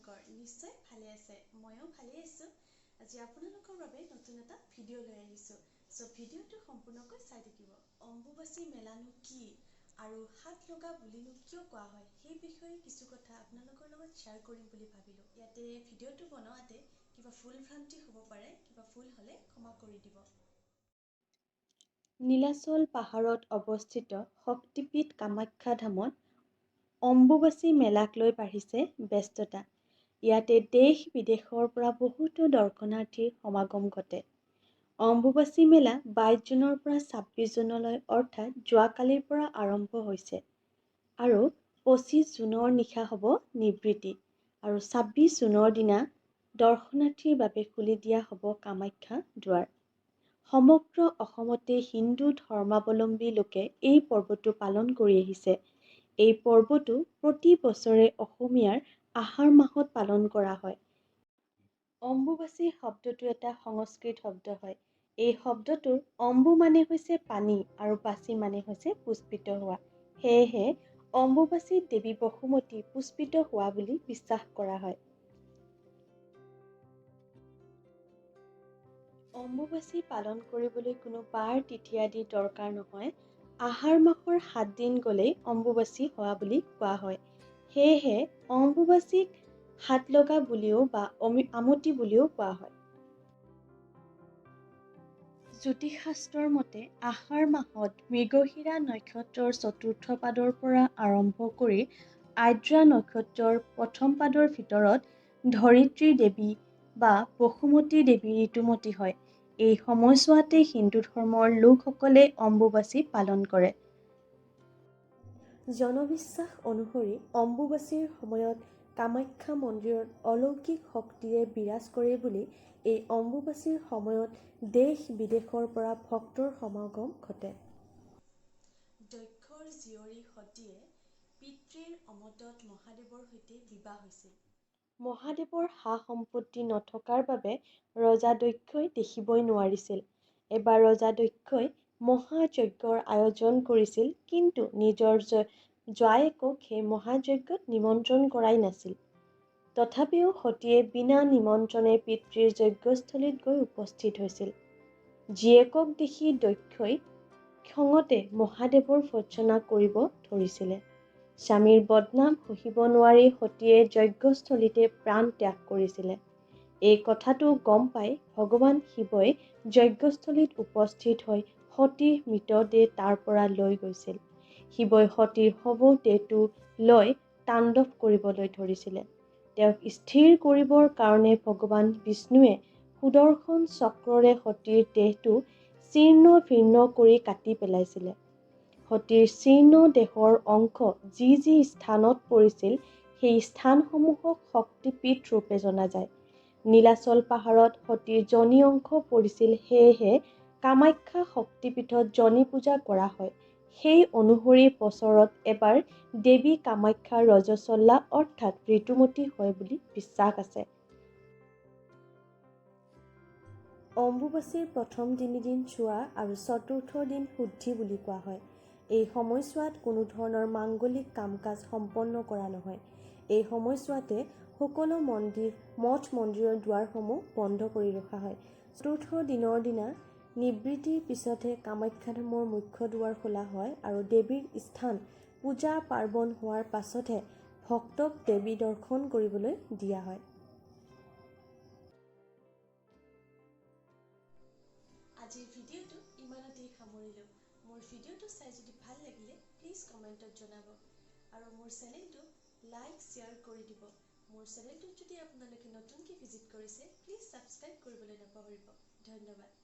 আপোনালোকৰ নিশ্চয় ভালে আছে ময়ো ভালে আছো আজি আপোনালোকৰ বাবে নতুন এটা ভিডিও লৈ আহিছো সো ভিডিওটো সম্পূৰ্ণকৈ চাই থাকিব অম্বুবাচী মেলানো কি আৰু হাত লগা বুলিনো কিয় কোৱা হয় সেই বিষয়ে কিছু কথা আপোনালোকৰ লগত শেয়াৰ কৰিম বুলি ভাবিলো ইয়াতে ভিডিওটো বনাওতে কিবা ফুল ভ্ৰান্তি হ'ব পাৰে কিবা ফুল হলে ক্ষমা কৰি দিব নীলাচল পাহাৰত অৱস্থিত শক্তিপীঠ কামাখ্যা ধামত অম্বুবাচী মেলাক লৈ বাঢ়িছে ব্যস্ততা ইয়াতে দেশ বিদেশৰ পৰা বহুতো দৰ্শনাৰ্থীৰ সমাগম ঘটে অম্বুবাচী মেলা 22 জুনৰ পৰা 26 জুনলৈ অৰ্থাৎ যোৱাকালিৰ পৰা আৰম্ভ হৈছে আৰু 25 জুনৰ নিশা হ'ব নিবৃত্তি আৰু 26 জুনৰ দিনা দৰ্শনাৰ্থীৰ বাবে খুলি দিয়া হ'ব কামাখ্যা দুৱাৰ সমগ্ৰ অসমতে হিন্দু ধৰ্মাৱলম্বী লোকে এই পৰ্বটো পালন কৰি আহিছে এই পৰ্বটো প্ৰতি বছৰে অসমীয়াৰ আহাৰ মাহত পালন কৰা হয় অম্বুবাচী শব্দটো এটা সংস্কৃত শব্দ হয় এই শব্দটোৰ অম্বু মানে হৈছে পানী আৰু বাচী মানে হৈছে পুষ্পিত হোৱা সেয়েহে অম্বুবাচী দেৱী বসুমতী পুষ্পিত হোৱা বুলি বিশ্বাস কৰা হয় অম্বুবাচী পালন কৰিবলৈ কোনো বাৰ তিথি আদি দৰকাৰ নহয় আহাৰ মাহৰ 7 দিন গ'লেই অম্বুবাচী হোৱা বুলি কোৱা হয় সেয়েহে অম্বুবাচীক হাত লগা বুলিও বা আমতি বুলিও কোৱা হয় জ্যোতিষশাস্ত্ৰৰ মতে আহাৰ মাহত মৃগশিৰা নক্ষত্ৰৰ চতুৰ্থ পাদৰ পৰা আৰম্ভ কৰি আদ্ৰা নক্ষত্ৰৰ প্ৰথম পাদৰ ভিতৰত ধৰিত্ৰী দেৱী বা বসুমতী দেৱী ঋতুমতী হয় এই সময়ছোৱাতে হিন্দু ধৰ্মৰ লোকসকলে অম্বুবাচী পালন কৰে জনবিশ্বাস অনুসৰি অম্বুবাচীৰ সময়ত কামাখ্যা মন্দিৰত অলৌকিক শক্তিৰে বিৰাজ কৰে বুলি এই অম্বুবাচীৰ সময়ত দেশ বিদেশৰ পৰা ভক্তৰ সমাগম ঘটে দক্ষৰ জীয়ৰী সতীয়ে পিতৃৰ অমতত মহাদেৱৰ সৈতে বিবাহ হৈছিল মহাদেৱৰ সা সম্পত্তি নথকাৰ বাবে ৰজা দক্ষই দেখিবই নোৱাৰিছিল এবাৰ ৰজা দক্ষই মহাযজ্ঞৰ আয়োজন কৰিছিল কিন্তু নিজৰ জোৱায়েকক সেই মহাযজ্ঞত নিমন্ত্ৰণ কৰাই নাছিল তথাপিও সতীয়ে বিনা নিমন্ত্ৰণে পিতৃৰ যজ্ঞস্থলীত গৈ উপস্থিত হৈছিল জীয়েকক দেখি দক্ষই খঙতে মহাদেৱৰ ভৰ্ৎসনা কৰিব ধৰিছিলে স্বামীৰ বদনাম সহিব নোৱাৰি সতীয়ে যজ্ঞস্থলীতে প্ৰাণ ত্যাগ কৰিছিলে এই কথাটো গম পাই ভগৱান শিৱই যজ্ঞস্থলীত উপস্থিত হৈ সতীৰ মৃতদেহ তাৰ পৰা লৈ গৈছিল শিৱই সতীৰ শৱ দেহটো লৈ তাণ্ডৱ কৰিবলৈ ধৰিছিলে তেওঁক স্থিৰ কৰিবৰ কাৰণে ভগৱান বিষ্ণুৱে সুদৰ্শন চক্ৰৰে সতীৰ দেহটো ছিন্ন ভিন্ন কৰি কাটি পেলাইছিলে সতীৰ ছিন্ন দেহৰ অংশ যি যি স্থানত পৰিছিল সেই স্থানসমূহক শক্তিপীঠ ৰূপে জনা যায় নীলাচল পাহাৰত সতীৰ জনি অংশ পৰিছিল সেয়েহে কামাখ্যা শক্তিপীঠত জনি পূজা কৰা হয় সেই অনুসৰি বছৰত এবাৰ দেৱী কামাখ্যা ৰজস্বলা অৰ্থাৎ ঋতুমতী হয় বুলি বিশ্বাস আছে অম্বুবাচীৰ প্ৰথম 3 দিন চোৱা আৰু চতুৰ্থ দিন শুদ্ধি বুলি কোৱা হয় এই সময়ছোৱাত কোনো ধৰণৰ মাংগলিক কাম-কাজ সম্পন্ন কৰা নহয় এই সময়ছোৱাতে সকলো মঠ মন্দিৰৰ দুৱাৰসমূহ বন্ধ কৰি ৰখা হয় চতুৰ্থ দিনৰ দিনা নিবৃত্তিৰ পিছতহে কামাখ্যা ধামৰ মুখ্য দুৱাৰ খোলা হয় আৰু দেৱীৰ স্থান পূজা পাৰ্বণ হোৱাৰ পাছতহে ভক্তক দেৱী দৰ্শন কৰিবলৈ দিয়া হয় আজিৰ ভিডিওটো ইমানতেই সামৰিলোঁ মোৰ ভিডিওটো চাই যদি ভাল লাগিলে প্লিজ কমেণ্টত জনাব আৰু মোৰ চেনেলটো লাইক শ্বেয়াৰ কৰি দিব মোৰ চেনেলটোত যদি আপোনালোকে নতুনকৈ ভিজিট কৰিছে প্লিজ ছাবস্ক্ৰাইব কৰিবলৈ নাপাহৰিব ধন্যবাদ